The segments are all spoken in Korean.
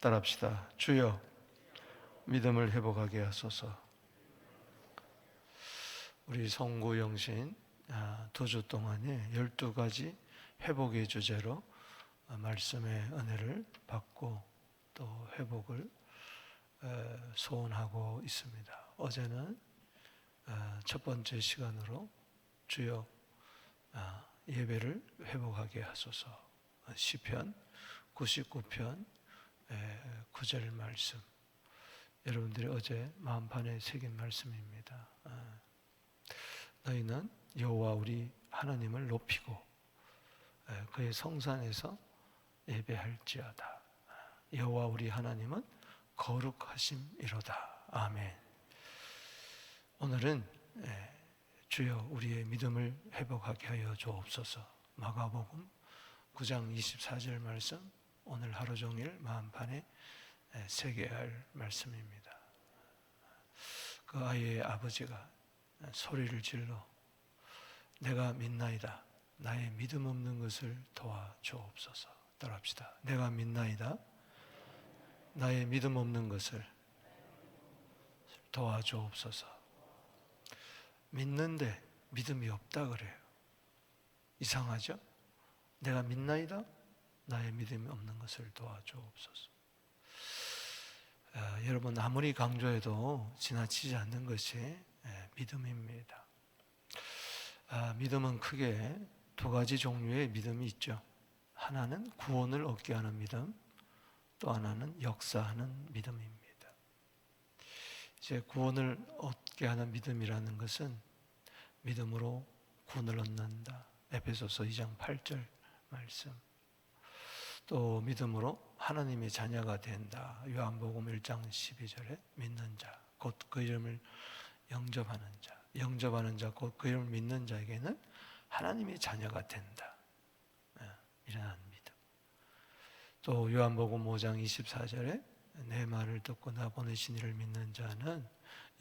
따라합시다. 주여, 믿음을 회복하게 하소서. 우리 성구 영신 2주 동안에 12가지 회복의 주제로 말씀의 은혜를 받고 또 회복을 소원하고 있습니다. 어제는 첫 번째 시간으로 주여 예배를 회복하게 하소서, 시편 99편 9절 말씀, 여러분들이 어제 마음판에 새긴 말씀입니다. 너희는 여호와 우리 하나님을 높이고 그의 성산에서 예배할지어다. 여호와 우리 하나님은 거룩하심이로다. 아멘. 오늘은 주여 우리의 믿음을 회복하게 하여 주옵소서. 마가복음 9장 24절 말씀, 오늘 하루 종일 마음판에 새겨야 할 말씀입니다. 그 아이의 아버지가 소리를 질러 내가 믿나이다, 나의 믿음 없는 것을 도와 주옵소서. 따라합시다. 내가 믿나이다, 나의 믿음 없는 것을 도와 주옵소서. 믿는데 믿음이 없다 그래요. 이상하죠? 내가 믿나이다, 나의 믿음이 없는 것을 도와 주옵소서. 여러분, 아무리 강조해도 지나치지 않는 것이 믿음입니다. 믿음은 크게 두 가지 종류의 믿음이 있죠. 하나는 구원을 얻게 하는 믿음, 또 하나는 역사하는 믿음입니다. 이제 구원을 얻게 하는 믿음이라는 것은 믿음으로 구원을 얻는다. 에베소서 2장 8절 말씀. 또 믿음으로 하나님의 자녀가 된다. 요한복음 1장 12절에 믿는 자, 곧 그 이름을 영접하는 자, 영접하는 자, 곧 그 이름을 믿는 자에게는 하나님의 자녀가 된다. 이러한 믿음. 또 요한복음 5장 24절에 내 말을 듣고 나 보내신 이를 믿는 자는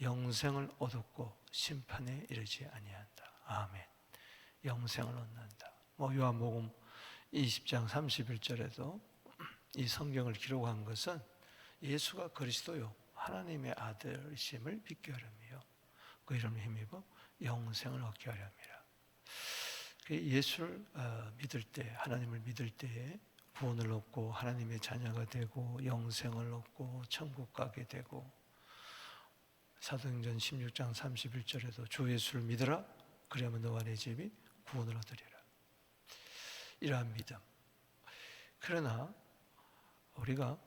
영생을 얻었고 심판에 이르지 아니한다. 아멘. 영생을 얻는다. 요한복음 20장 31절에도 이 성경을 기록한 것은 예수가 그리스도요 하나님의 아들이심을 믿게 하려며 그 이름을 힘입어 영생을 얻게 하렵니다. 예수를 믿을 때, 하나님을 믿을 때에 구원을 얻고 하나님의 자녀가 되고 영생을 얻고 천국 가게 되고, 사도행전 16장 31절에도 주 예수를 믿으라, 그리하면 너와 내 집이 구원을 얻으리라. 이러한 믿음. 그러나 우리가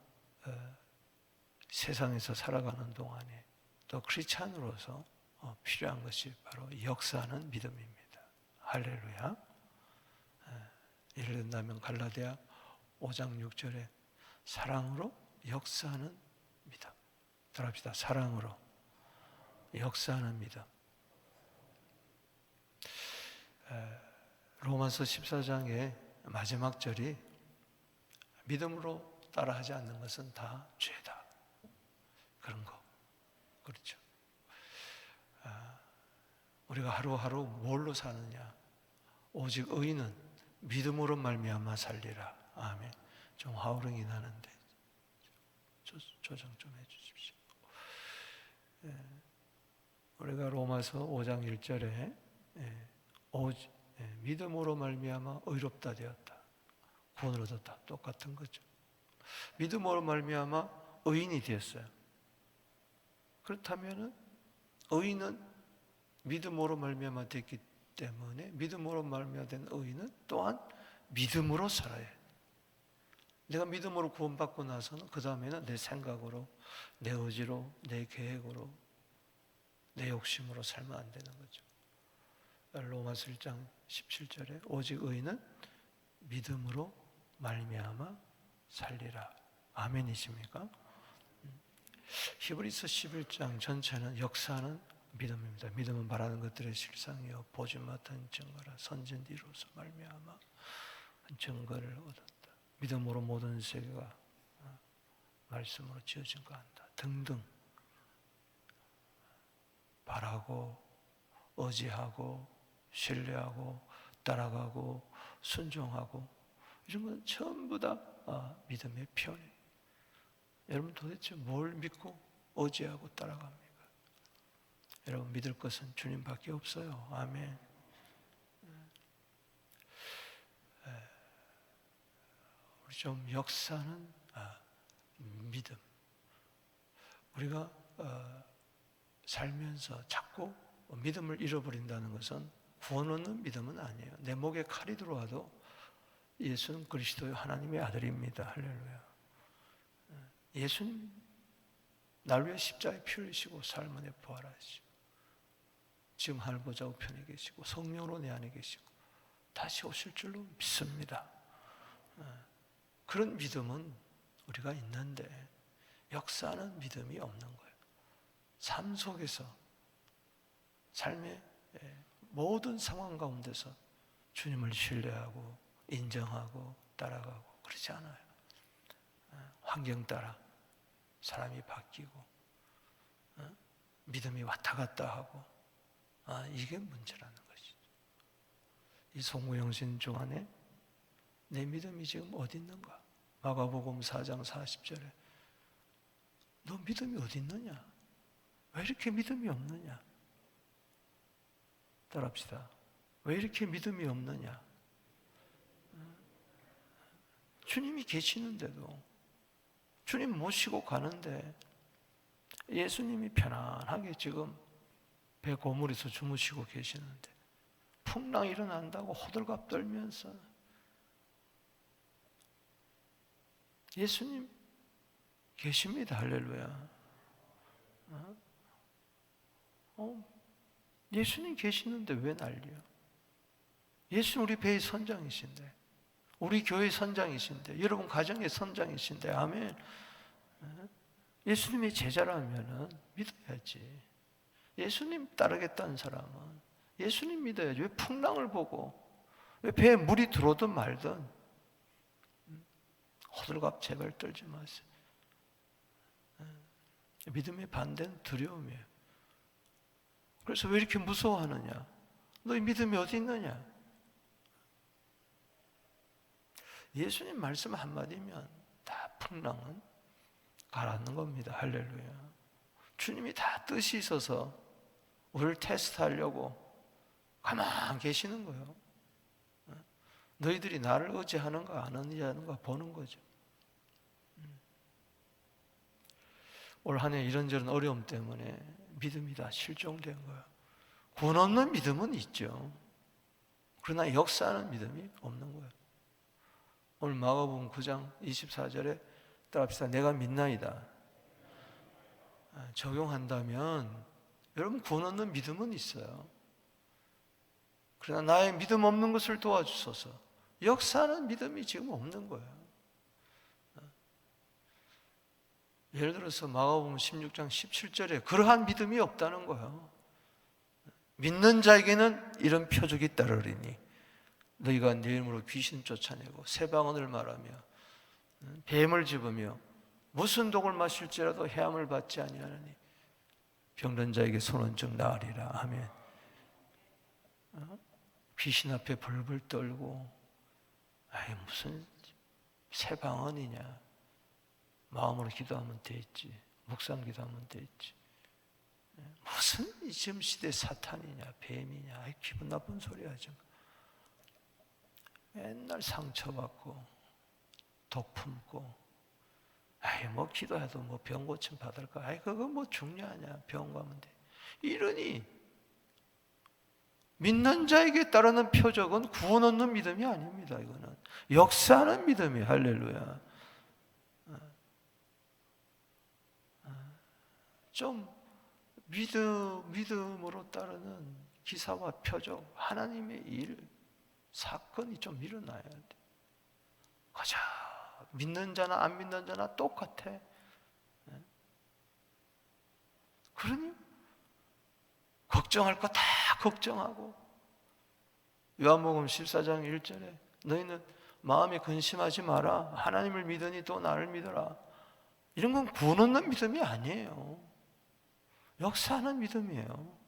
세상에서 살아가는 동안에 또 크리스찬으로서 필요한 것이 바로 역사하는 믿음입니다. 할렐루야. 예를 든다면 갈라디아 5장 6절에 사랑으로 역사하는 믿음. 따라합시다. 사랑으로 역사하는 믿음. 로마서 14장의 마지막 절이 믿음으로 따라하지 않는 것은 다 죄다. 그런 거. 그렇죠. 우리가 하루하루 뭘로 사느냐? 오직 의인은 믿음으로 말미암아 살리라. 아멘. 좀 하우릉이 나는데 조정 좀 해주십시오. 우리가 로마서 5장 1절에 믿음으로 말미암아 의롭다 되었다, 구원을 얻었다, 똑같은 거죠. 믿음으로 말미암아 의인이 되었어요. 그렇다면은 의인은 믿음으로 말미암아 됐기 때문에 믿음으로 말미암아 된 의인은 또한 믿음으로 살아야 해. 내가 믿음으로 구원받고 나서는 그 다음에는 내 생각으로, 내 의지로, 내 계획으로, 내 욕심으로 살면 안 되는 거죠. 로마서 1장 17절에 오직 의인은 믿음으로 말미암아 살리라. 아멘이십니까? 히브리서 11장 전체는 역사하는 믿음입니다. 믿음은 바라는 것들의 실상이요 보지 못한 증거라. 선진 이로서 말미암아 증거를 얻었다. 믿음으로 모든 세계가 말씀으로 지어진 거 한다. 등등. 바라고, 의지하고, 신뢰하고, 따라가고, 순종하고, 이런 건 전부 다 믿음의 표현이에요. 여러분 도대체 뭘 믿고 의지하고 따라갑니까? 여러분 믿을 것은 주님밖에 없어요. 아멘. 우리 좀 역사는 믿음. 우리가 살면서 자꾸 믿음을 잃어버린다는 것은 구원 얻는 믿음은 아니에요. 내 목에 칼이 들어와도 예수는 그리스도의 하나님의 아들입니다. 할렐루야. 예수님 날 위해 십자가에 피 흘리시고 삶 안에 부활하시고 지금 하늘 보좌 우편에 계시고 성령으로 내 안에 계시고 다시 오실 줄로 믿습니다. 그런 믿음은 우리가 있는데 역사하는 믿음이 없는 거예요. 삶 속에서 삶의 모든 상황 가운데서 주님을 신뢰하고 인정하고 따라가고 그러지 않아요. 환경 따라 사람이 바뀌고 믿음이 왔다 갔다 하고 이게 문제라는 것이죠. 이 송구영신 중 안에 내 믿음이 지금 어디 있는가? 마가복음 4장 40절에 너 믿음이 어디 있느냐? 왜 이렇게 믿음이 없느냐? 따라합시다. 왜 이렇게 믿음이 없느냐? 주님이 계시는데도 주님 모시고 가는데 예수님이 편안하게 지금 배 고물에서 주무시고 계시는데 풍랑이 일어난다고 호들갑 떨면서 예수님 계십니다. 할렐루야. 예수님 계시는데 왜 난리야? 예수님 우리 배의 선장이신데, 우리 교회의 선장이신데, 여러분 가정의 선장이신데, 아멘. 예수님의 제자라면은 믿어야지. 예수님 따르겠다는 사람은 예수님 믿어야지. 왜 풍랑을 보고, 왜 배에 물이 들어오든 말든 호들갑 제발 떨지 마세요. 믿음의 반대는 두려움이에요. 그래서 왜 이렇게 무서워하느냐? 너희 믿음이 어디 있느냐? 예수님 말씀 한마디면 다 풍랑은 가라앉는 겁니다. 할렐루야. 주님이 다 뜻이 있어서 우리를 테스트하려고 가만히 계시는 거예요. 너희들이 나를 의지하는가 안 의지하는가 보는 거죠. 올 한 해 이런저런 어려움 때문에 믿음이 다 실종된 거예요. 구원 없는 믿음은 있죠. 그러나 역사하는 믿음이 없는 거예요. 오늘 마가복음 9장 24절에 따라합시다. 내가 믿나이다. 적용한다면 여러분 구원 없는 믿음은 있어요. 그러나 나의 믿음 없는 것을 도와주소서. 역사하는 믿음이 지금 없는 거예요. 예를 들어서 마가복음 16장 17절에 그러한 믿음이 없다는 거예요. 믿는 자에게는 이런 표적이 따르리니 너희가 내 이름으로 귀신 쫓아내고 새 방언을 말하며 뱀을 집으며 무슨 독을 마실지라도 해함을 받지 아니하느니 병든 자에게 손은즉 나으리라. 아멘. 귀신 앞에 벌벌 떨고 무슨 새 방언이냐. 마음으로 기도하면 되겠지. 묵상 기도하면 되겠지. 무슨 이 지금 시대 사탄이냐 뱀이냐 기분 나쁜 소리 하지 마. 맨날 상처받고 독 품고 뭐 기도해도 뭐 병 고침 받을까? 그거 뭐 중요하냐? 병 가면 돼. 이러니 믿는 자에게 따르는 표적은 구원 얻는 믿음이 아닙니다. 이거는 역사하는 믿음이 할렐루야. 좀 믿음으로 따르는 기사와 표적, 하나님의 일, 사건이 좀 일어나야 돼. 가자. 믿는 자나 안 믿는 자나 똑같아. 그러니 걱정할 거 다 걱정하고 요한복음 14장 1절에 너희는 마음에 근심하지 마라. 하나님을 믿으니 또 나를 믿어라. 이런 건 구원 얻는 믿음이 아니에요. 역사하는 믿음이에요.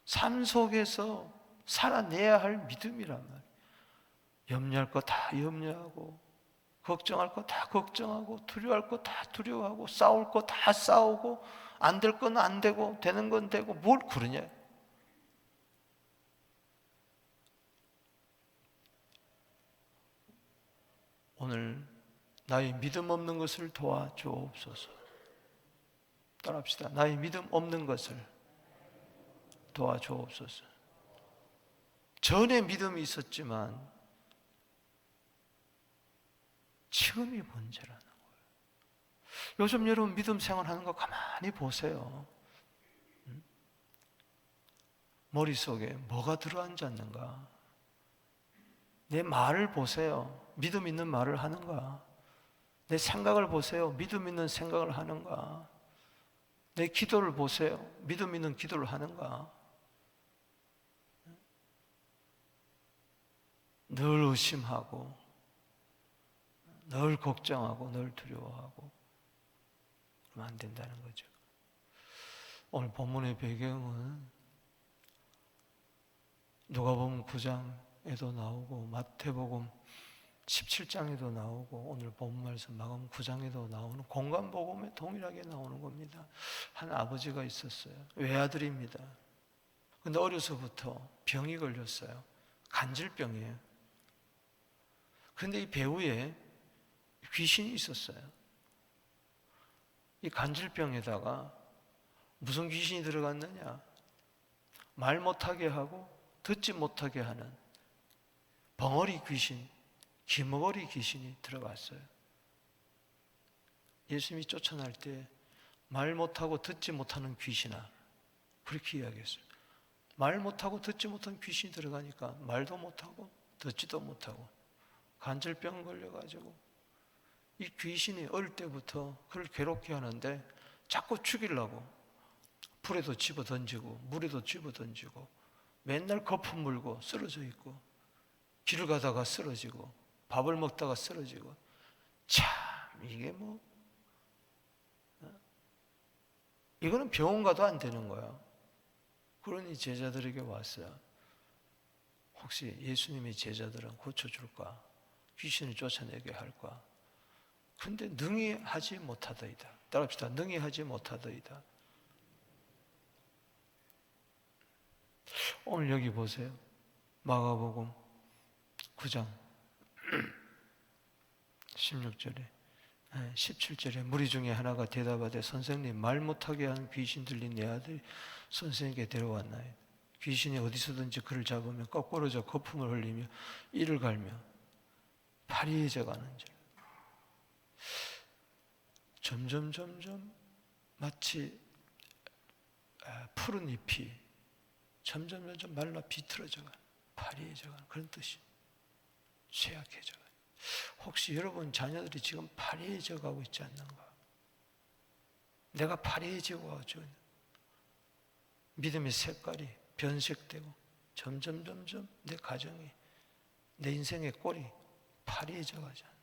삶 속에서 살아내야 할 믿음이란 말이에요. 염려할 거 다 염려하고 걱정할 거 다 걱정하고 두려워할 거 다 두려워하고 싸울 거 다 싸우고 안 될 건 안 되고 되는 건 되고 뭘 그러냐. 오늘 나의 믿음 없는 것을 도와주옵소서. 따라합시다. 나의 믿음 없는 것을 도와주옵소서. 전에 믿음이 있었지만 지금이 문제라는 거예요. 요즘 여러분 믿음 생활하는 거 가만히 보세요. 머릿속에 뭐가 들어앉았는가? 내 말을 보세요. 믿음 있는 말을 하는가? 내 생각을 보세요. 믿음 있는 생각을 하는가? 내 기도를 보세요. 믿음 있는 기도를 하는가? 늘 의심하고 늘 걱정하고 늘 두려워하고 그러면 안 된다는 거죠. 오늘 본문의 배경은 누가복음 9장에도 나오고 마태복음 17장에도 나오고 오늘 본문 말씀 마가복음 9장에도 나오는 공관복음에 동일하게 나오는 겁니다. 한 아버지가 있었어요. 외아들입니다. 근데 어려서부터 병이 걸렸어요. 간질병이에요. 그런데 이 배우에 귀신이 있었어요. 이 간질병에다가 무슨 귀신이 들어갔느냐? 말 못하게 하고 듣지 못하게 하는 벙어리 귀신, 기머거리 귀신이 들어갔어요. 예수님이 쫓아날 때 말 못하고 듣지 못하는 귀신아, 그렇게 이야기했어요. 말 못하고 듣지 못하는 귀신이 들어가니까 말도 못하고 듣지도 못하고 간질병 걸려가지고 이 귀신이 어릴 때부터 그를 괴롭게 하는데 자꾸 죽이려고 불에도 집어 던지고 물에도 집어 던지고 맨날 거품 물고 쓰러져 있고 길을 가다가 쓰러지고 밥을 먹다가 쓰러지고 참 이게 뭐 이거는 병원 가도 안 되는 거야. 그러니 제자들에게 왔어요. 혹시 예수님의 제자들은 고쳐줄까? 귀신을 쫓아내게 할까? 근데 능히 하지 못하더이다. 따라합시다. 능히 하지 못하더이다. 오늘 여기 보세요. 마가복음 9장 16절에 17절에 무리 중에 하나가 대답하되 선생님 말 못하게 하는 귀신 들린 내 아들이 선생님께 데려왔나요? 귀신이 어디서든지 그를 잡으면 거꾸로져 거품을 흘리며 이를 갈며 파리해져 가는 줄. 점점 마치 푸른 잎이 점점 말라 비틀어져 가는 파리해져 가는 그런 뜻이 쇠약해져 가는. 혹시 여러분 자녀들이 지금 파리해져 가고 있지 않는가? 내가 파리해지고 가죠. 믿음의 색깔이 변색되고 점점 내 가정이 내 인생의 꼴이 파리해져 가지 않나?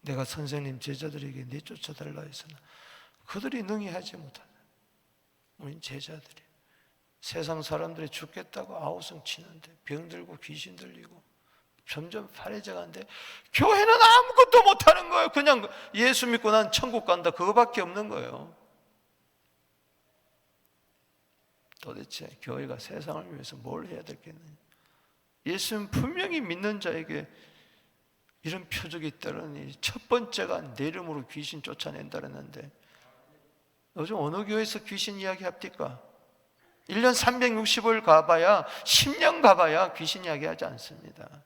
내가 선생님 제자들에게 내쫓아달라 했으나 그들이 능히 하지 못하는 우린 제자들이 세상 사람들이 죽겠다고 아우성 치는데 병들고 귀신 들리고 점점 파래져 가는데 교회는 아무것도 못하는 거예요. 그냥 예수 믿고 난 천국 간다 그거밖에 없는 거예요. 도대체 교회가 세상을 위해서 뭘 해야 되겠느냐? 예수는 분명히 믿는 자에게 이런 표적이 있다더니 첫 번째가 내 이름으로 귀신 쫓아낸다 그랬는데 요즘 어느 교회에서 귀신 이야기 합니까? 1년 365일 가봐야 10년 가봐야 귀신 이야기하지 않습니다.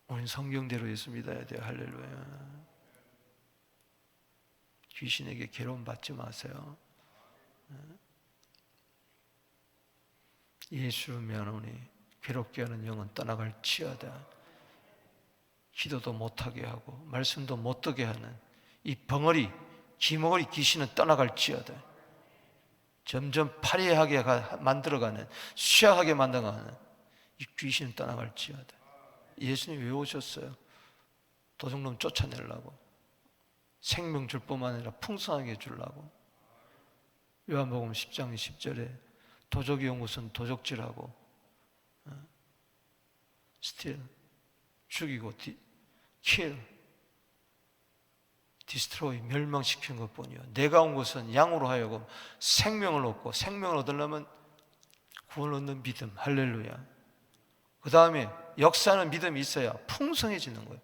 우린 성경대로 예수 믿어야 돼요. 할렐루야. 귀신에게 괴로움 받지 마세요. 예수를 면하니 괴롭게 하는 영은 떠나갈지어다. 기도도 못하게 하고 말씀도 못 듣게 하는 이 벙어리 기머거리 귀신은 떠나갈지어다. 점점 파리하게 만들어가는 쇠하게 만들어가는 이 귀신은 떠나갈지어다. 예수님 왜 오셨어요? 도둑놈 쫓아내려고, 생명 줄 뿐만 아니라 풍성하게 주려고. 요한복음 10장 10절에 도적이 온 것은 도적질하고 steal, 죽이고 kill, destroy, 멸망시킨 것뿐이요. 내가 온 것은 양으로 하여금 생명을 얻고, 생명을 얻으려면 구원을 얻는 믿음. 할렐루야. 그 다음에 역사는 믿음이 있어야 풍성해지는 거예요.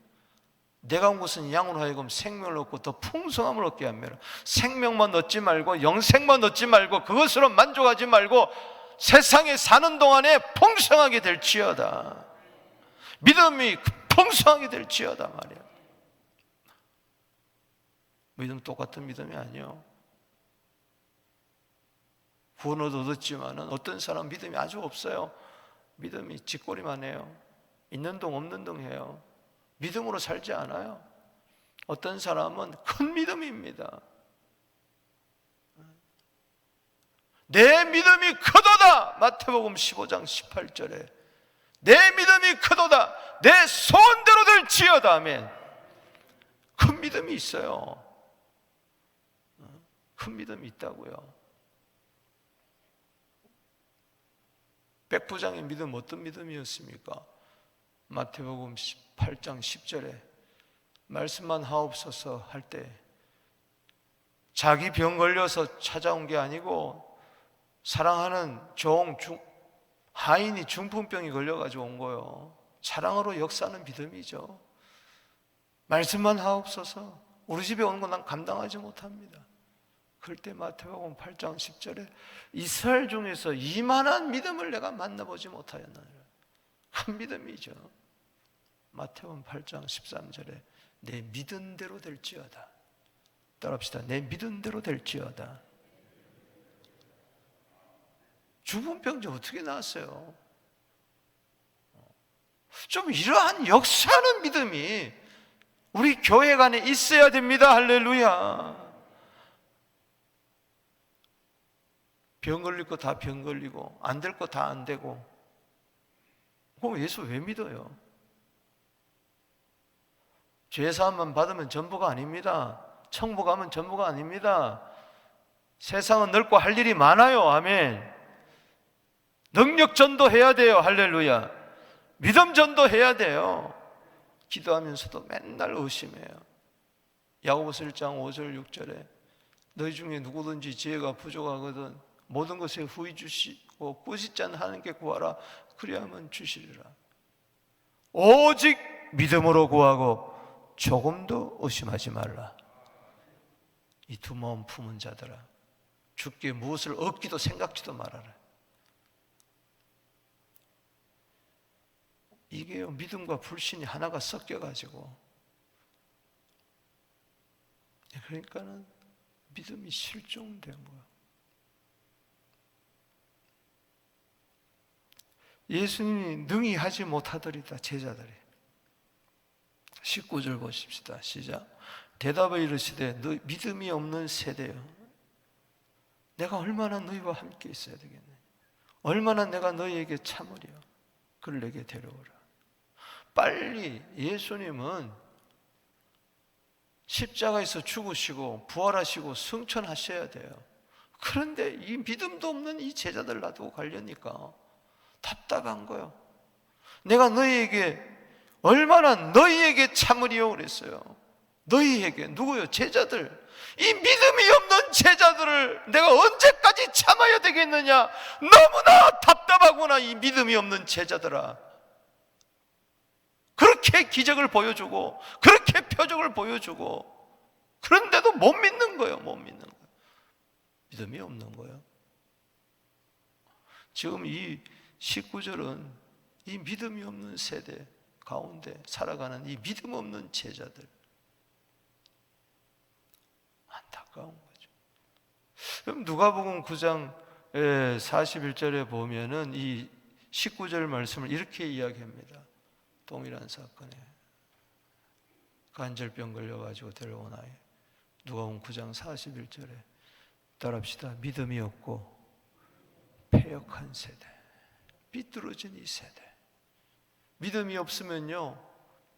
내가 온 것은 양으로 하여금 생명을 얻고 더 풍성함을 얻게 하며, 생명만 얻지 말고 영생만 얻지 말고 그것으로 만족하지 말고 세상에 사는 동안에 풍성하게 될지어다. 믿음이 풍성하게 될지어다 말이야. 믿음 똑같은 믿음이 아니에요. 구원을 얻었지만은 어떤 사람 믿음이 아주 없어요. 믿음이 쥐꼬리만 해요. 있는 동 없는 동 해요. 믿음으로 살지 않아요. 어떤 사람은 큰 믿음입니다. 내 믿음이 크도다. 마태복음 15장 18절에 내 믿음이 크도다. 내 소원대로 될지어다. 아멘. 큰 믿음이 있어요. 큰 믿음이 있다고요. 백부장의 믿음 어떤 믿음이었습니까? 마태복음 8장 10절에 말씀만 하옵소서 할 때 자기 병 걸려서 찾아온 게 아니고 사랑하는 하인이 중풍병이 걸려가지고 온 거예요. 사랑으로 역사하는 믿음이죠. 말씀만 하옵소서. 우리 집에 오는 건 난 감당하지 못합니다. 그럴 때 마태복음 8장 10절에 이스라엘 중에서 이만한 믿음을 내가 만나보지 못하였느니라. 큰 믿음이죠. 마태복음 8장 13절에 내 믿은 대로 될지어다. 따라합시다. 내 믿은 대로 될지어다. 죽은 병자 어떻게 나았어요? 좀 이러한 역사하는 믿음이 우리 교회 안에 있어야 됩니다. 할렐루야. 병 걸릴 거 다 병 걸리고 안 될 거 다 안 되고, 그럼 예수 왜 믿어요? 죄사함만 받으면 전부가 아닙니다. 천국 가면 전부가 아닙니다. 세상은 넓고 할 일이 많아요. 아멘. 능력 전도해야 돼요. 할렐루야. 믿음 전도해야 돼요. 기도하면서도 맨날 의심해요. 야고보서 1장 5절 6절에 너희 중에 누구든지 지혜가 부족하거든 모든 것에 후히 주시고 꾸짖지 않는 하나님께 구하라. 그리하면 주시리라. 오직 믿음으로 구하고 조금도 의심하지 말라. 이 두 마음 품은 자들아, 주께 무엇을 얻기도 생각지도 말아라. 이게요, 믿음과 불신이 하나가 섞여가지고, 그러니까는 믿음이 실종된 거야. 예수님이 능히 하지 못하더리다. 제자들이 19절 보십시다. 시작. 대답을 이르시되 너 믿음이 없는 세대여, 내가 얼마나 너희와 함께 있어야 되겠느냐. 얼마나 내가 너희에게 참으려. 그를 내게 데려오라. 빨리 예수님은 십자가에서 죽으시고 부활하시고 승천하셔야 돼요. 그런데 이 믿음도 없는 이 제자들 놔두고 가려니까 답답한 거예요. 내가 너희에게 얼마나 너희에게 참으리요 그랬어요. 너희에게. 누구요? 제자들. 이 믿음이 없는 제자들을 내가 언제까지 참아야 되겠느냐. 너무나 답답하구나. 이 믿음이 없는 제자들아. 그렇게 기적을 보여주고 그렇게 표적을 보여주고 그런데도 못 믿는 거예요. 못 믿는 거예요. 믿음이 없는 거예요. 지금 이 19절은 이 믿음이 없는 세대 가운데 살아가는 이 믿음 없는 제자들, 안타까운 거죠. 그럼 누가복음 9장 41절에 보면은 이 19절 말씀을 이렇게 이야기합니다. 동일한 사건에 관절병 걸려가지고 데려온 아이. 누가복음 9장 41절에 따라합시다. 믿음이 없고 패역한 세대, 삐뚤어진 이 세대. 믿음이 없으면요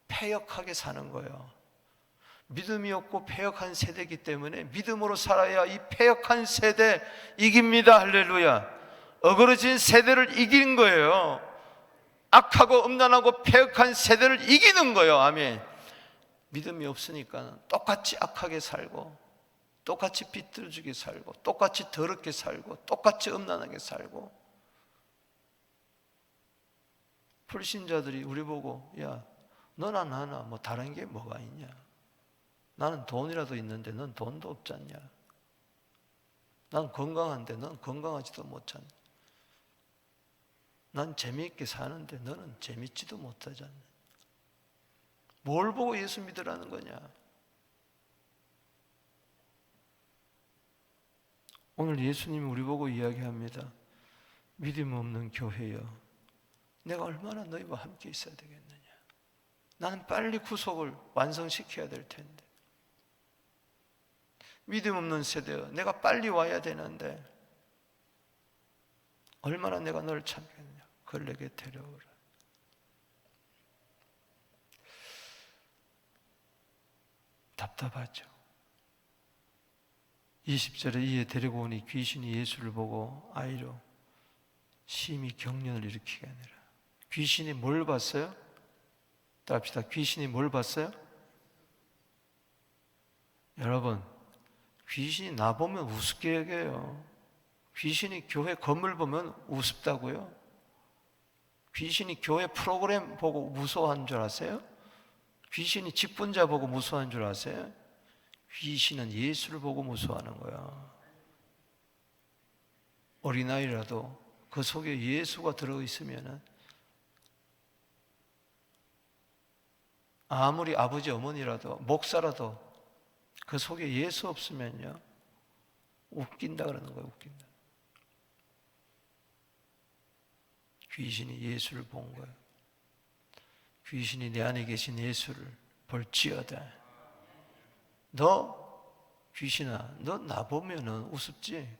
패역하게 사는 거예요. 믿음이 없고 패역한 세대이기 때문에 믿음으로 살아야 이 패역한 세대 이깁니다. 할렐루야. 어그러진 세대를 이기는 거예요. 악하고 음란하고 폐역한 세대를 이기는 거예요. 아멘. 믿음이 없으니까 똑같이 악하게 살고, 똑같이 비뚤어지게 살고, 똑같이 더럽게 살고, 똑같이 음란하게 살고. 불신자들이 우리 보고, 야, 너나 나나 뭐 다른 게 뭐가 있냐? 나는 돈이라도 있는데 넌 돈도 없잖냐? 난 건강한데 넌 건강하지도 못하냐? 난 재미있게 사는데 너는 재밌지도 못하잖아. 뭘 보고 예수 믿으라는 거냐? 오늘 예수님이 우리 보고 이야기합니다. 믿음 없는 교회여, 내가 얼마나 너희와 함께 있어야 되겠느냐? 나는 빨리 구속을 완성시켜야 될 텐데. 믿음 없는 세대여, 내가 빨리 와야 되는데 얼마나 내가 너를 참겠느냐? 그걸 내게 데려오라. 답답하죠. 20절에 이에 데리고 오니 귀신이 예수를 보고 아이로 심히 경련을 일으키게 하니라. 귀신이 뭘 봤어요? 따라합시다. 귀신이 뭘 봤어요? 여러분, 귀신이 나보면 우습게 얘기해요. 귀신이 교회 건물 보면 우습다고요? 귀신이 교회 프로그램 보고 무서워하는 줄 아세요? 귀신이 직분자 보고 무서워하는 줄 아세요? 귀신은 예수를 보고 무서워하는 거야. 어린아이라도 그 속에 예수가 들어있으면 아무리 아버지 어머니라도 목사라도 그 속에 예수 없으면요 웃긴다 그러는 거예요. 웃긴다. 귀신이 예수를 본 거예요. 귀신이 내 안에 계신 예수를 볼지어다. 너 귀신아, 너 나보면은 우습지?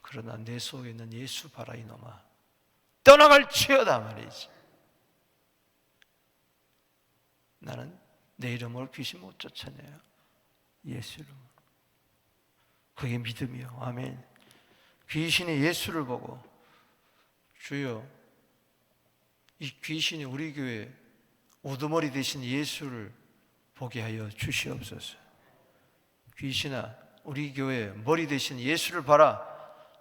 그러나 내 속에 있는 예수 봐라 이놈아. 떠나갈지어다 말이지. 나는 내 이름으로 귀신 못 쫓아내요. 예수 이름으로. 그게 믿음이요. 아멘. 귀신이 예수를 보고, 주여, 이 귀신이 우리 교회 우두머리 되신 예수를 보게 하여 주시옵소서. 귀신아, 우리 교회 머리 되신 예수를 봐라.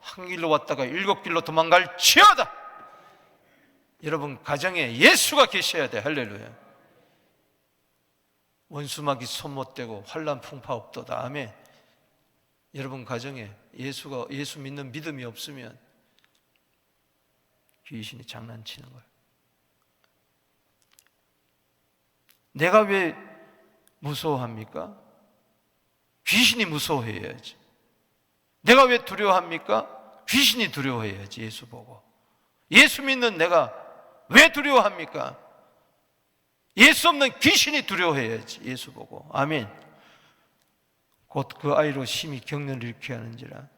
한 길로 왔다가 7길로 도망갈지어다. 여러분 가정에 예수가 계셔야 돼. 할렐루야. 원수마귀 손 못 대고 환난 풍파 없도다. 아멘. 여러분 가정에 예수 믿는 믿음이 없으면 귀신이 장난치는 거예요. 내가 왜 무서워합니까? 귀신이 무서워해야지. 내가 왜 두려워합니까? 귀신이 두려워해야지. 예수 보고. 예수 믿는 내가 왜 두려워합니까? 예수 없는 귀신이 두려워해야지. 예수 보고. 아멘. 곧 그 아이로 심히 경련을 일으키게 하는지라.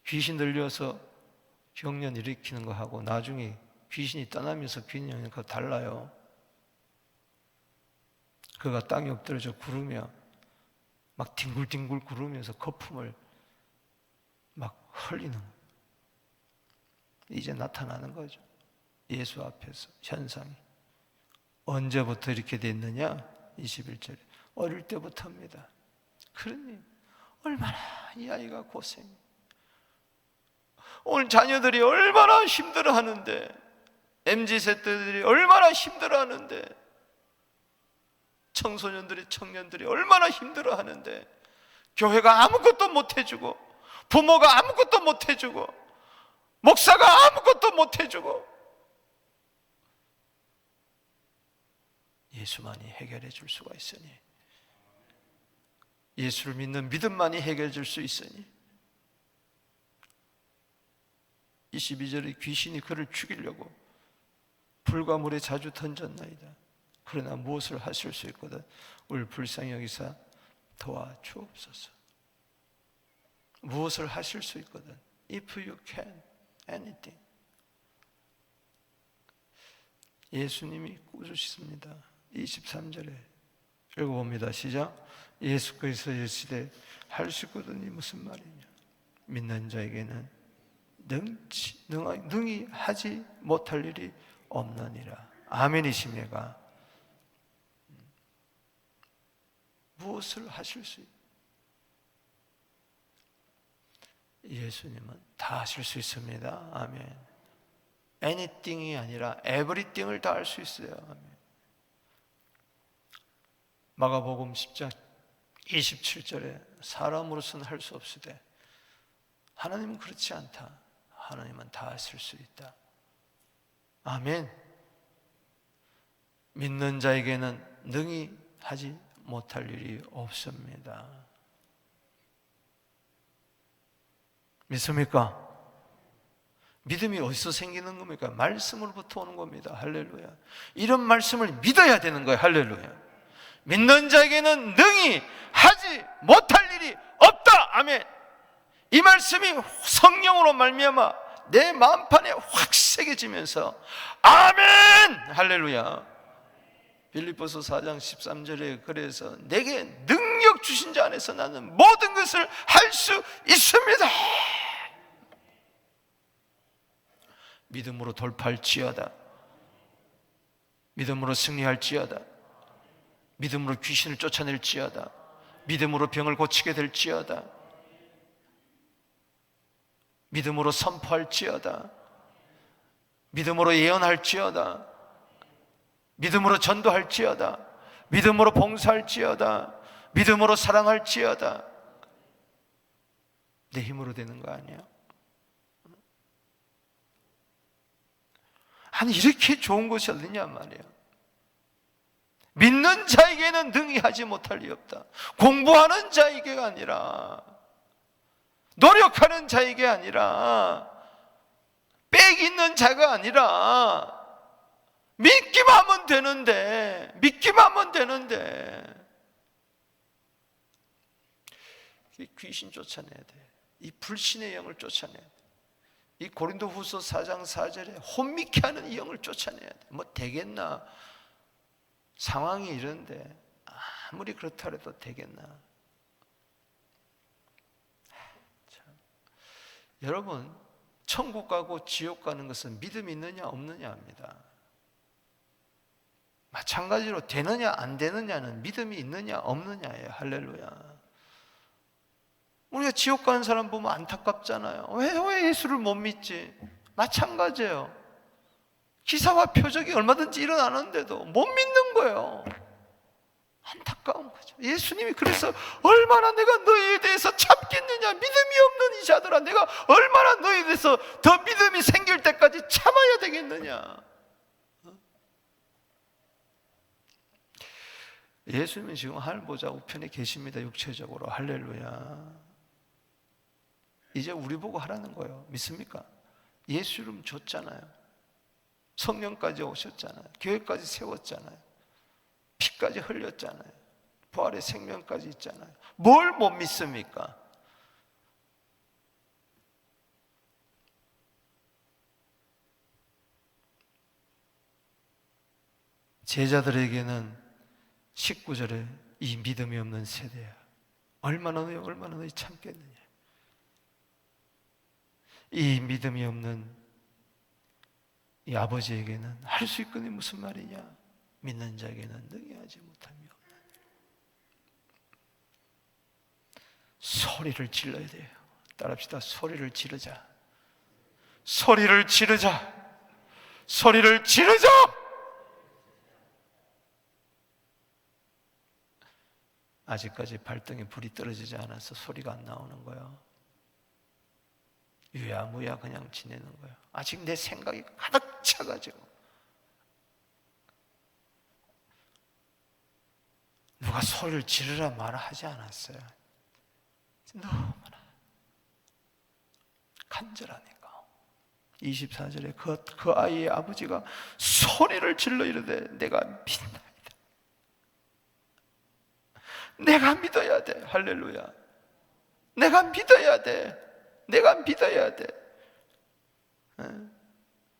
귀신 들려서 경련 일으키는 거 하고 나중에 귀신이 떠나면서 경련하는 거 달라요. 그가 땅에 엎드려져 구르며 막 뒹굴뒹굴 구르면서 거품을 막 흘리는, 이제 나타나는 거죠. 예수 앞에서 현상이. 언제부터 이렇게 됐느냐? 21절에 어릴 때부터입니다. 그러니 얼마나 이 아이가 고생. 오늘 자녀들이 얼마나 힘들어하는데, MZ세대들이 얼마나 힘들어하는데, 청소년들이 청년들이 얼마나 힘들어하는데 교회가 아무것도 못해주고, 부모가 아무것도 못해주고, 목사가 아무것도 못해주고, 예수만이 해결해 줄 수가 있으니, 예수를 믿는 믿음만이 해결해 줄 수 있으니. 22절에 귀신이 그를 죽이려고 불과 물에 자주 던졌나이다. 그러나 무엇을 하실 수 있거든 우리 불쌍히 여기사 도와주옵소서. 무엇을 하실 수 있거든. If you can, anything. 예수님이 꾸짖습니다. 23절에 읽어봅니다. 시작. 예수께서 이르시되 할 수 있거든이 무슨 말이냐? 믿는 자에게는 능히 하지 못할 일이 없느니라. 아멘이십니까? 무엇을 하실 수 있어요? 예수님은 다 하실 수 있습니다. 아멘. anything이 아니라 everything을 다 할 수 있어요. 아멘. 마가복음 10장 27절에 사람으로서는 할 수 없으되 하나님은 그렇지 않다. 하나님은 다 하실 수 있다. 아멘. 믿는 자에게는 능히 하지 못할 일이 없습니다. 믿습니까? 믿음이 어디서 생기는 겁니까? 말씀으로부터 오는 겁니다. 할렐루야. 이런 말씀을 믿어야 되는 거예요. 할렐루야. 믿는 자에게는 능히 하지 못할 일이 없다. 아멘. 이 말씀이 성령으로 말미암아 내 마음판에 확 새겨지면서 아멘. 할렐루야. 빌립보서 4장 13절에 그래서 내게 능력 주신 자 안에서 나는 모든 것을 할 수 있습니다. 믿음으로 돌파할지어다. 믿음으로 승리할지어다. 믿음으로 귀신을 쫓아낼지어다. 믿음으로 병을 고치게 될지어다. 믿음으로 선포할지어다. 믿음으로 예언할지어다. 믿음으로 전도할지어다. 믿음으로 봉사할지어다. 믿음으로 사랑할지어다. 내 힘으로 되는 거 아니야? 아니 이렇게 좋은 것이 어디냐 말이에요. 믿는 자에게는 능히 하지 못할 리 없다. 공부하는 자에게가 아니라, 노력하는 자에게 아니라, 빽 있는 자가 아니라 믿기만 하면 되는데, 믿기만 하면 되는데 귀신 쫓아내야 돼. 이 불신의 영을 쫓아내야 돼. 이 고린도후서 4장 4절에 혼미케 하는 이 영을 쫓아내야 돼. 뭐 되겠나? 상황이 이런데 아무리 그렇다 해도 되겠나? 참. 여러분, 천국 가고 지옥 가는 것은 믿음이 있느냐 없느냐 합니다. 마찬가지로 되느냐 안 되느냐는 믿음이 있느냐 없느냐예요. 할렐루야. 우리가 지옥 가는 사람 보면 안타깝잖아요. 왜 예수를 못 믿지? 마찬가지예요. 기사와 표적이 얼마든지 일어나는데도 못 믿는 거예요. 안타까운 거죠. 예수님이 그래서 얼마나 내가 너희에 대해서 참겠느냐, 믿음이 없는 이 자들아, 내가 얼마나 너희에 대해서 더 믿음이 생길 때까지 참아야 되겠느냐. 예수님은 지금 하늘 보좌 우편에 계십니다. 육체적으로. 할렐루야. 이제 우리 보고 하라는 거예요. 믿습니까? 예수 이름 줬잖아요. 성령까지 오셨잖아요. 교회까지 세웠잖아요. 피까지 흘렸잖아요. 부활의 생명까지 있잖아요. 뭘 못 믿습니까? 제자들에게는 19절에 이 믿음이 없는 세대야. 얼마나 너희 참겠느냐. 이 믿음이 없는 이 아버지에게는 할 수 있거니 무슨 말이냐? 믿는 자에게는 능히 하지 못함이 없는. 소리를 질러야 돼요. 따라합시다. 소리를 지르자. 소리를 지르자. 소리를 지르자. 아직까지 발등에 불이 떨어지지 않아서 소리가 안 나오는 거예요. 유야무야 그냥 지내는 거예요. 아직 내 생각이 가득 차가지고. 누가 소리를 지르라 말아 하지 않았어요. 너무나 간절하니까. 24절에 그 아이의 아버지가 소리를 질러 이르되 내가 믿나이다. 내가 믿어야 돼. 할렐루야. 내가 믿어야 돼. 내가 믿어야 돼.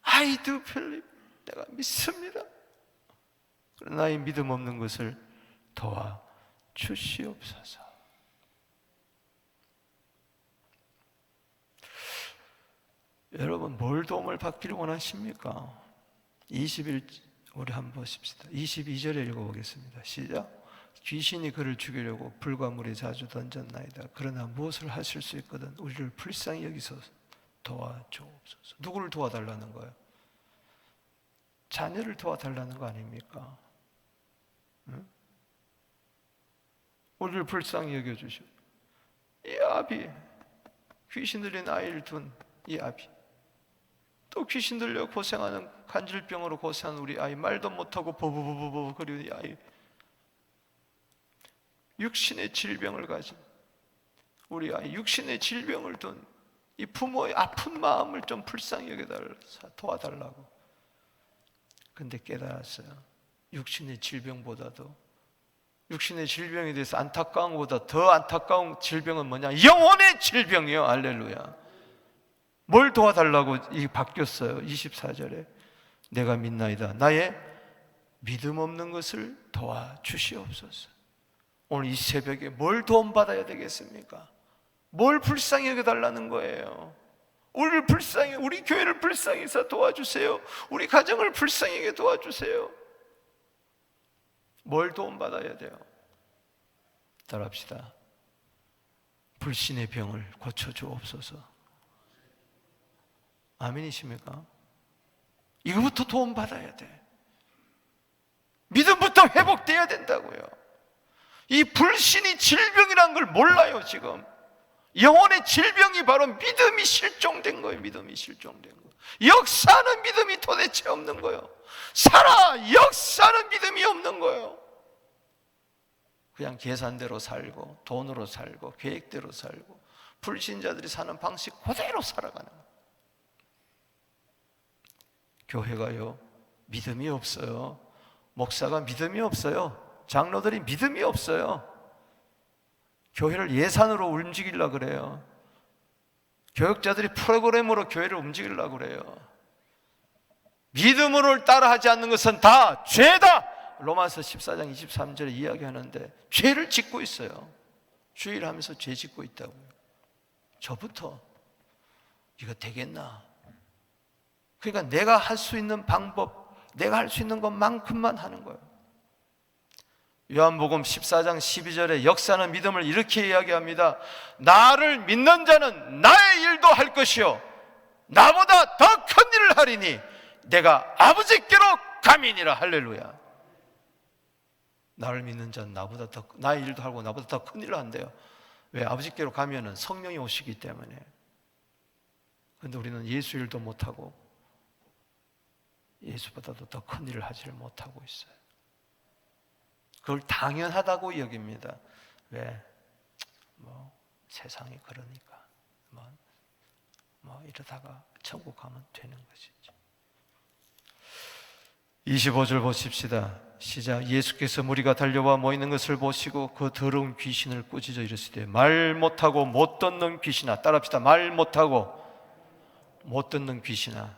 I do believe. 내가 믿습니다. 그러나 이 믿음 없는 것을 도와 주시옵소서. 여러분 뭘 도움을 받기를 원하십니까? 20일 우리 한번 보십시다. 22절에 읽어보겠습니다. 시작. 귀신이 그를 죽이려고 불과 물에 자주 던졌나이다. 그러나 무엇을 하실 수 있거든 우리를 불쌍히 여기서 도와주옵소서. 누구를 도와달라는 거예요? 자녀를 도와달라는 거 아닙니까? 응? 우리를 불쌍히 여겨주시오. 이 아비, 귀신 들린 아이를 둔 이 아비, 또 귀신 들려 고생하는 간질병으로 고생하는 우리 아이, 말도 못하고 버버버버버 거리는 이 아이, 육신의 질병을 가진 우리 아이, 육신의 질병을 둔 이 부모의 아픈 마음을 좀 불쌍히 여겨달라, 도와달라고. 근데 깨달았어요. 육신의 질병보다도, 육신의 질병에 대해서 안타까운 것보다 더 안타까운 질병은 뭐냐? 영혼의 질병이요. 할렐루야. 뭘 도와달라고 이게 바뀌었어요. 24절에 내가 믿나이다. 나의 믿음 없는 것을 도와주시옵소서. 오늘 이 새벽에 뭘 도움받아야 되겠습니까? 뭘 불쌍히 여겨달라는 거예요? 우리를 불쌍히, 우리 교회를 불쌍히 해서 도와주세요. 우리 가정을 불쌍하게 도와주세요. 뭘 도움받아야 돼요? 따라합시다. 불신의 병을 고쳐주옵소서. 아멘이십니까? 이거부터 도움받아야 돼. 믿음부터 회복돼야 된다고요. 이 불신이 질병이라는 걸 몰라요. 지금 영혼의 질병이 바로 믿음이 실종된 거예요. 믿음이 실종된 거예요. 역사하는 믿음이 도대체 없는 거예요. 역사하는 믿음이 없는 거예요. 그냥 계산대로 살고 돈으로 살고 계획대로 살고 불신자들이 사는 방식 그대로 살아가는 거예요. 교회가요, 믿음이 없어요. 목사가 믿음이 없어요. 장로들이 믿음이 없어요. 교회를 예산으로 움직이려고 그래요. 교육자들이 프로그램으로 교회를 움직이려고 그래요. 믿음으로 따라하지 않는 것은 다 죄다. 로마서 14장 23절에 이야기하는데 죄를 짓고 있어요. 주일하면서 죄 짓고 있다고요. 저부터 이거 되겠나? 그러니까 내가 할 수 있는 방법, 내가 할 수 있는 것만큼만 하는 거예요. 요한복음 14장 12절에 역사는 믿음을 이렇게 이야기합니다. 나를 믿는 자는 나의 일도 할 것이요 나보다 더 큰 일을 하리니 내가 아버지께로 감이니라. 할렐루야. 나를 믿는 자는 나보다 더, 나의 일도 하고 나보다 더 큰 일을 한대요. 왜? 아버지께로 가면은 성령이 오시기 때문에. 그런데 우리는 예수 일도 못하고 예수보다도 더 큰 일을 하지를 못하고 있어요. 그걸 당연하다고 여깁니다. 왜? 세상이 그러니까 이러다가 천국 가면 되는 것이죠. 25절 보십시다. 시작. 예수께서 무리가 달려와 모이는 것을 보시고 그 더러운 귀신을 꾸짖어 이르시되 말 못하고 못 듣는 귀신아. 따라합시다. 말 못하고 못 듣는 귀신아.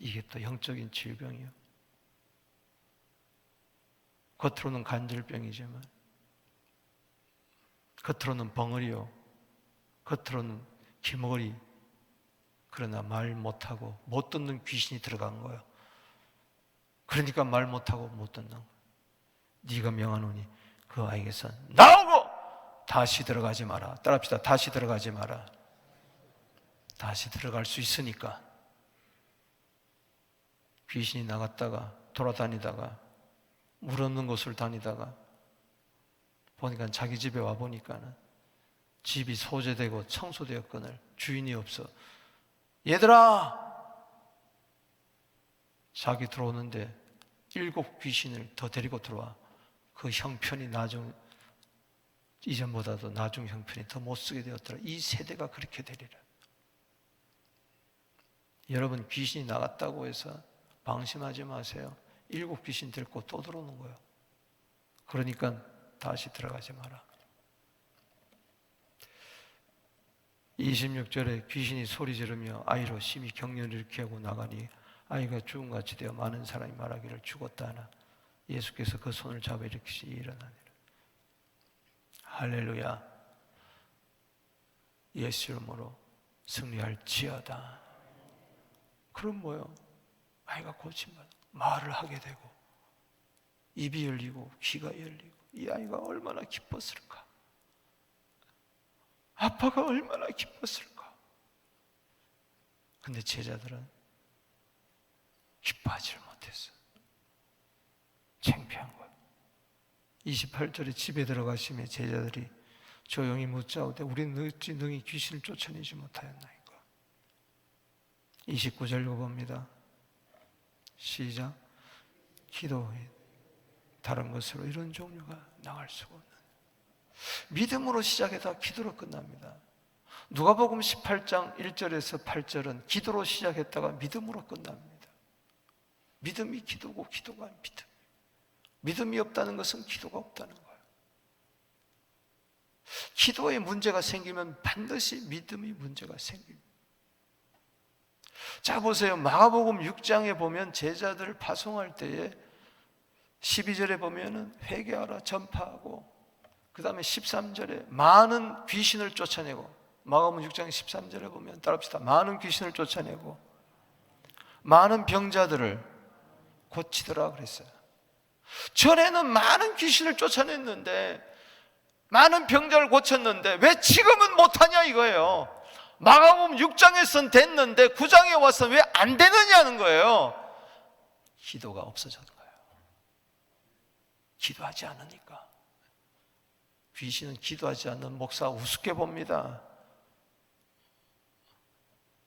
이게 또 영적인 질병이요. 겉으로는 간질병이지만 겉으로는 벙어리요, 겉으로는 기머리. 그러나 말 못하고 못 듣는 귀신이 들어간 거예요. 그러니까 말 못하고 못 듣는 거예요. 네가 명하노니 그 아이에게서 나오고 다시 들어가지 마라. 따라합시다. 다시 들어가지 마라. 다시 들어갈 수 있으니까. 귀신이 나갔다가 돌아다니다가 물 없는 곳을 다니다가 보니까 자기 집에 와 보니까는 집이 소재되고 청소되었거늘 주인이 없어. 얘들아! 자기 들어오는데 7 귀신을 더 데리고 들어와. 그 형편이 이전보다도 나중 형편이 더 못쓰게 되었더라. 이 세대가 그렇게 되리라. 여러분, 귀신이 나갔다고 해서 방심하지 마세요. 7 귀신 데리고 또 들어오는 거예요. 그러니까 다시 들어가지 마라. 26절에 귀신이 소리 지르며 아이로 심히 격려를 일으켜 하고 나가니 아이가 죽음같이 되어 많은 사람이 말하기를 죽었다 하나 예수께서 그 손을 잡아 일으키시니 일어나니라. 할렐루야. 예수 이름으로 승리할지어다. 그럼 뭐요? 아이가 고침받아 말을 하게 되고 입이 열리고 귀가 열리고 이 아이가 얼마나 기뻤을까? 아빠가 얼마나 기뻤을까? 근데 제자들은 기뻐하지를 못했어. 창피한 거야. 28절에 집에 들어가시며 제자들이 조용히 묻자오되 우리는 어찌 능히 귀신을 쫓아내지 못하였나이까. 29절 읽어봅니다. 시작. 기도에 다른 것으로 이런 종류가 나갈 수가 없는, 믿음으로 시작해서 기도로 끝납니다. 누가복음 18장 1절에서 8절은 기도로 시작했다가 믿음으로 끝납니다. 믿음이 기도고 기도가 믿음. 믿음이 없다는 것은 기도가 없다는 거예요. 기도에 문제가 생기면 반드시 믿음이 문제가 생깁니다. 자 보세요. 마가복음 6장에 보면 제자들을 파송할 때에 12절에 보면은 회개하라 전파하고, 그 다음에 13절에 많은 귀신을 쫓아내고, 마가복음 6장 13절에 보면 따라합시다. 많은 귀신을 쫓아내고 많은 병자들을 고치더라 그랬어요. 전에는 많은 귀신을 쫓아냈는데, 많은 병자를 고쳤는데 왜 지금은 못하냐 이거예요. 마가복음 6장에선 됐는데 9장에 와서 왜 안 되느냐는 거예요. 기도가 없어진 거예요. 기도하지 않으니까. 귀신은 기도하지 않는 목사 우습게 봅니다.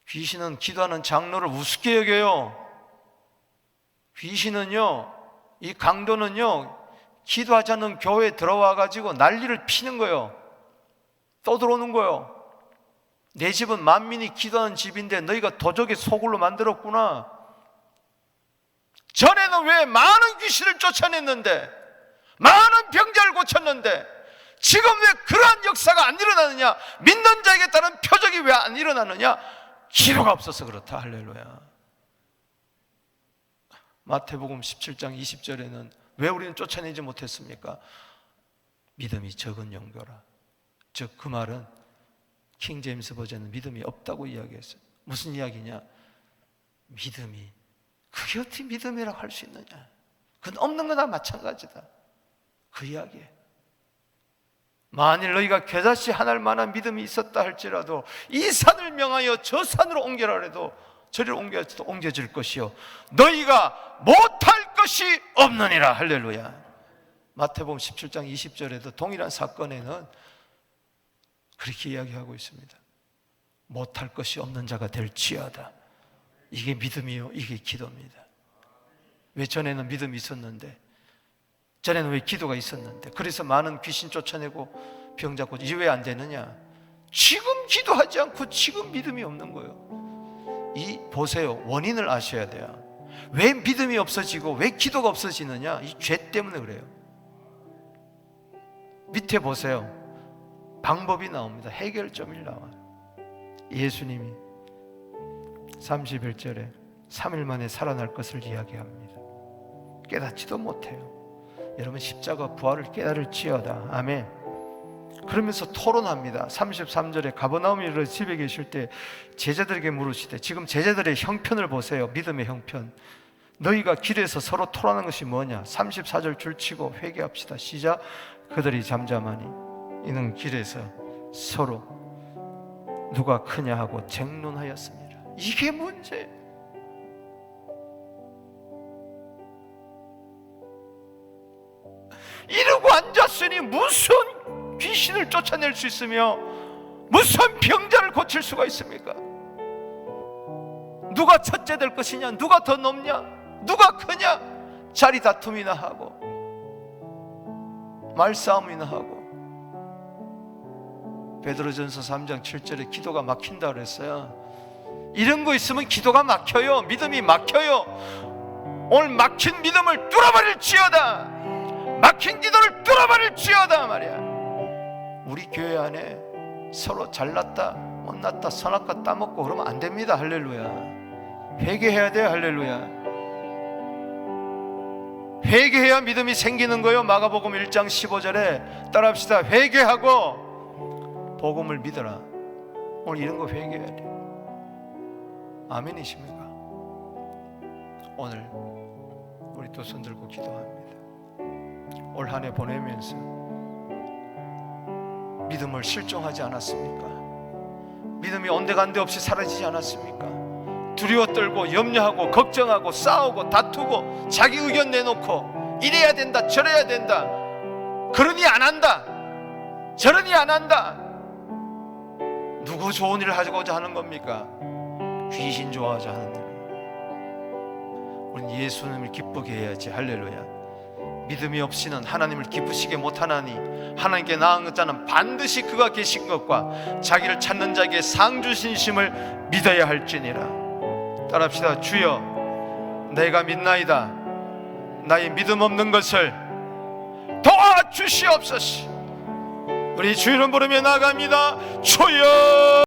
귀신은 기도하는 장로를 우습게 여겨요. 귀신은요, 이 강도는요, 기도하지 않는 교회에 들어와 가지고 난리를 피는 거예요. 떠들어오는 거예요. 내 집은 만민이 기도하는 집인데 너희가 도적의 소굴로 만들었구나. 전에는 왜 많은 귀신을 쫓아냈는데, 많은 병자를 고쳤는데 지금 왜 그러한 역사가 안 일어나느냐? 믿는 자에게 따른 표적이 왜 안 일어나느냐? 기도가 없어서 그렇다. 할렐루야. 마태복음 17장 20절에는 왜 우리는 쫓아내지 못했습니까? 믿음이 적은 영교라. 즉 그 말은 킹제임스 버전은 믿음이 없다고 이야기했어요. 무슨 이야기냐? 믿음이, 그게 어떻게 믿음이라고 할 수 있느냐? 그건 없는 거나 마찬가지다. 그 이야기예요. 만일 너희가 겨자씨 하나일 만한 믿음이 있었다 할지라도 이 산을 명하여 저 산으로 옮겨라 해도 저리로 옮겨질 것이요 너희가 못할 것이 없느니라. 할렐루야. 마태복음 17장 20절에도 동일한 사건에는 그렇게 이야기하고 있습니다. 못할 것이 없는 자가 될지어다. 이게 믿음이요, 이게 기도입니다. 왜 전에는 믿음이 있었는데, 전에는 왜 기도가 있었는데, 그래서 많은 귀신 쫓아내고 병자 고치고, 이게 왜 안 되느냐? 지금 기도하지 않고 지금 믿음이 없는 거예요. 이 보세요, 원인을 아셔야 돼요. 왜 믿음이 없어지고 왜 기도가 없어지느냐? 이 죄 때문에 그래요. 밑에 보세요. 방법이 나옵니다. 해결점이 나와요. 예수님이 31절에 3일 만에 살아날 것을 이야기합니다. 깨닫지도 못해요. 여러분, 십자가 부활을 깨달을지어다. 아멘. 그러면서 토론합니다. 33절에 가버나움에 집에 계실 때 제자들에게 물으시되, 지금 제자들의 형편을 보세요. 믿음의 형편. 너희가 길에서 서로 토론하는 것이 뭐냐? 34절 줄치고 회개합시다. 시작. 그들이 잠잠하니 이는 길에서 서로 누가 크냐 하고 쟁론하였습니다. 이게 문제예요. 이러고 앉았으니 무슨 귀신을 쫓아낼 수 있으며 무슨 병자를 고칠 수가 있습니까? 누가 첫째 될 것이냐? 누가 더 높냐? 누가 크냐? 자리 다툼이나 하고 말싸움이나 하고. 베드로전서 3장 7절에 기도가 막힌다 그랬어요. 이런 거 있으면 기도가 막혀요. 믿음이 막혀요. 오늘 막힌 믿음을 뚫어버릴지어다. 막힌 기도를 뚫어버릴지어다 말이야. 우리 교회 안에 서로 잘났다 못났다 선악과 따먹고 그러면 안 됩니다. 할렐루야. 회개해야 돼요. 할렐루야. 회개해야 믿음이 생기는 거예요. 마가복음 1장 15절에 따라합시다. 회개하고 복음을 믿어라. 오늘 이런 거 회개해야 돼. 아멘이십니까? 오늘 우리 두 손 들고 기도합니다. 올 한 해 보내면서 믿음을 실종하지 않았습니까? 믿음이 온데간데 없이 사라지지 않았습니까? 두려워 떨고 염려하고 걱정하고 싸우고 다투고 자기 의견 내놓고 이래야 된다 저래야 된다, 그러니 안 한다 저러니 안 한다. 누구 좋은 일을 하고자 하는 겁니까? 귀신 좋아하자 하는 일. 우리는 예수님을 기쁘게 해야지. 할렐루야. 믿음이 없이는 하나님을 기쁘시게 못하나니 하나님께 나아간 자는 반드시 그가 계신 것과 자기를 찾는 자에게 상 주신심을 믿어야 할지니라. 따라합시다. 주여 내가 믿나이다. 나의 믿음 없는 것을 도와주시옵소서. 우리 주 이름 부르며 나아갑니다. 주여.